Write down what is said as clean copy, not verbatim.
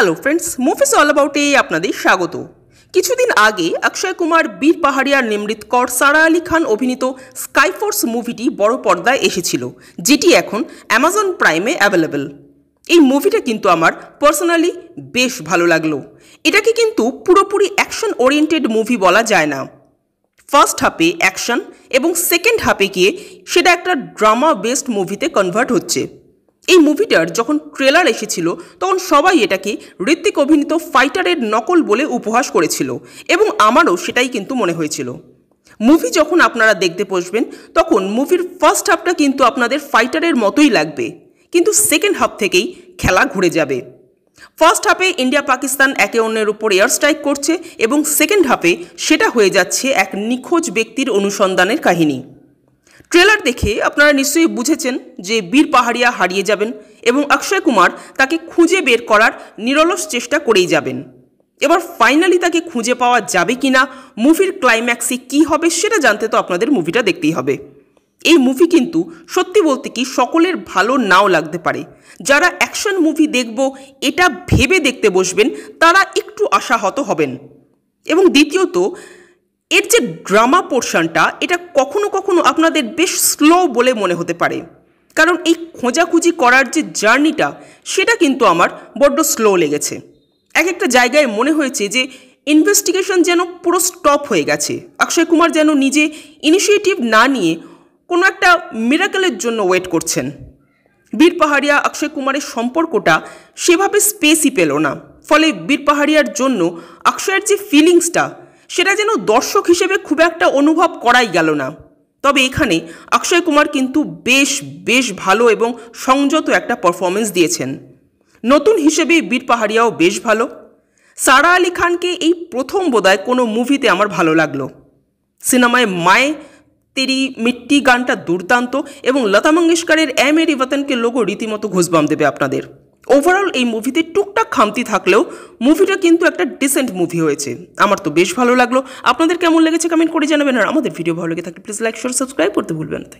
Hello friends, movies all অ্যাবাউটে আপনাদের স্বাগত। কিছুদিন আগে অক্ষয় কুমার, বীর পাহাড়িয়া, নিমৃত কর, সারা আলি খান অভিনীত স্কাইফোর্স মুভিটি বড় পর্দায় এসেছিল, যেটি এখন অ্যামাজন প্রাইমে অ্যাভেলেবেল। এই মুভিটা কিন্তু আমার পার্সোনালি বেশ ভালো লাগলো। এটাকে কিন্তু পুরোপুরি অ্যাকশন ওরিয়েন্টেড মুভি বলা যায় না। ফার্স্ট হাফে অ্যাকশন এবং সেকেন্ড হাফে গিয়ে সেটা একটা ড্রামা বেসড মুভিতে কনভার্ট হচ্ছে। এই মুভিটার যখন ট্রেলার এসেছিল তখন সবাই এটাকে ঋত্বিক অভিনীত ফাইটারের নকল বলে উপহাস করেছিল এবং আমারও সেটাই কিন্তু মনে হয়েছিল। মুভি যখন আপনারা দেখতে বসবেন তখন মুভির ফার্স্ট হাফটা কিন্তু আপনাদের ফাইটারের মতোই লাগবে, কিন্তু সেকেন্ড হাফ থেকেই খেলা ঘুরে যাবে। ফার্স্ট হাফে ইন্ডিয়া পাকিস্তান একে অন্যের উপর এয়ার স্ট্রাইক করছে এবং সেকেন্ড হাফে সেটা হয়ে যাচ্ছে এক নিখোঁজ ব্যক্তির অনুসন্ধানের কাহিনী। ট্রেলার দেখে আপনারা নিশ্চয়ই বুঝেছেন যে বীর পাহাড়িয়া হারিয়ে যাবেন এবং অক্ষয় কুমার তাকে খুঁজে বের করার নিরলস চেষ্টা করেই যাবেন। এবার ফাইনালি তাকে খুঁজে পাওয়া যাবে কিনা, মুভির ক্লাইম্যাক্সে কী হবে সেটা জানতে তো আপনাদের মুভিটা দেখতেই হবে। এই মুভি কিন্তু সত্যি বলতে কি সকলের ভালো নাও লাগতে পারে। যারা অ্যাকশন মুভি দেখব এটা ভেবে দেখতে বসবেন তারা একটু আশাহত হবেন। এবং দ্বিতীয়ত, এর যে ড্রামা পোর্শনটা এটা কখনো কখনো আপনাদের বেশ স্লো বলে মনে হতে পারে, কারণ এই খোঁজাখুঁজি করার যে জার্নিটা সেটা কিন্তু আমার বড্ড স্লো লেগেছে। এক একটা জায়গায় মনে হয়েছে যে ইনভেস্টিগেশন যেন পুরো স্টপ হয়ে গেছে। অক্ষয় কুমার যেন নিজে ইনিশিয়েটিভ না নিয়ে কোনো একটা মিরাকেলের জন্য ওয়েট করছেন। বীর পাহাড়িয়া অক্ষয় কুমারের সম্পর্কটা সেভাবে স্পেসই পেল না, ফলে বীর পাহাড়িয়ার জন্য অক্ষয়ের যে ফিলিংসটা সেটা যেন দর্শক হিসেবে খুব একটা অনুভব করাই গেল না। তবে এখানে অক্ষয় কুমার কিন্তু বেশ ভালো এবং সংযত একটা পারফরমেন্স দিয়েছেন। নতুন হিসেবে বীর পাহাড়িয়াও বেশ ভালো। সারা আলি খানকে এই প্রথম বোধহয় কোনো মুভিতে আমার ভালো লাগলো। সিনেমায় মায়ে তেরি মিট্টি গানটা দুর্দান্ত এবং লতা মঙ্গেশকরের এ মেরি ওয়াতনকে লোগো রীতিমতো ঘুষবাম দেবে আপনাদের। ওভারঅল এই মুভিতে টুকটাক খামতি থাকলেও মুভিটা কিন্তু একটা ডিসেন্ট মুভি হয়েছে। আমার তো বেশ ভালো লাগলো। আপনাদের কেমন লেগেছে কমেন্ট করে জানাবেন, আর আমাদের ভিডিও ভালো লেগে থাকলে প্লিজ লাইক শেয়ার সাবস্ক্রাইব করতে ভুলবেন না।